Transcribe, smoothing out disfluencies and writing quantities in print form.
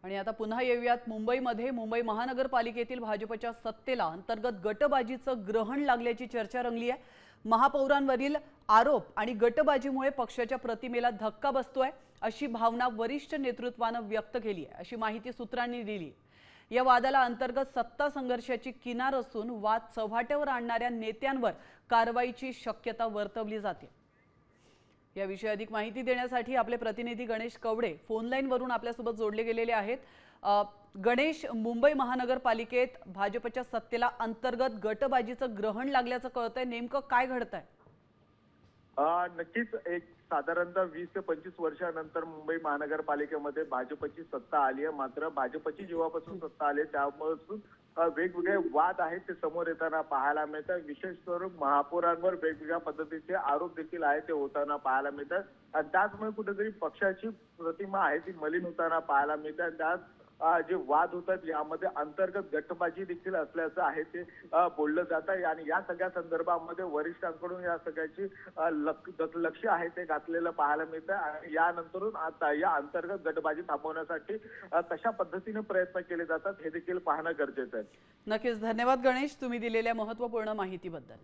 आणि आता पुन्हा येऊयात मुंबईमध्ये मुंबई महानगरपालिकेतील भाजपच्या सत्तेला अंतर्गत गटबाजीचं ग्रहण लागल्याची चर्चा रंगली आहे। महापौरांवरील आरोप आणि गटबाजीमुळे पक्षाच्या प्रतिमेला धक्का बसतोय अशी भावना वरिष्ठ नेतृत्वाने व्यक्त केली आहे, अशी माहिती सूत्रांनी दिली। या वादाला अंतर्गत सत्ता संघर्षाची किनार असून वाद चव्हाट्यावर आणणाऱ्या नेत्यांवर कारवाईची शक्यता वर्तवली जाते। याविषयी अधिक माहिती देण्यासाठी आपले प्रतिनिधी गणेश कवडे फोन लाईन वरून आपल्यासोबत जोडले गेलेले आहेत। गणेश, मुंबई महानगरपालिकेत भाजपच्या सत्तेला अंतर्गत गटबाजीचं ग्रहण लागल्याचं कळतंय, नेमकं काय घडतंय? नक्कीच एक साधारणतः 20 ते 25 वर्षानंतर मुंबई महानगरपालिकेमध्ये भाजपची सत्ता आली आहे। मात्र भाजपची जेव्हापासून सत्ता आली त्यापासून वेगवेगळे वाद आहेत ते समोर येताना पाहायला मिळतात। विशेष करून महापौरांवर वेगवेगळ्या पद्धतीचे आरोप देखील आहेत ते होताना पाहायला मिळतात आणि त्याचमुळे कुठेतरी पक्षाची प्रतिमा आहे ती मलिन होताना पाहायला मिळतात। त्यात जे वाद होतात यामध्ये अंतर्गत गटबाजी देखील असल्याचं आहे ते बोललं जात आहे आणि या सगळ्या संदर्भामध्ये वरिष्ठांकडून या सगळ्याची लक्ष आहे ते घातलेलं पाहायला मिळतं आणि यानंतरून आता या अंतर्गत गटबाजी थांबवण्यासाठी कशा पद्धतीने प्रयत्न केले जातात हे देखील पाहणं गरजेचं आहे। नक्कीच, धन्यवाद गणेश, तुम्ही दिलेल्या महत्त्वपूर्ण माहितीबद्दल।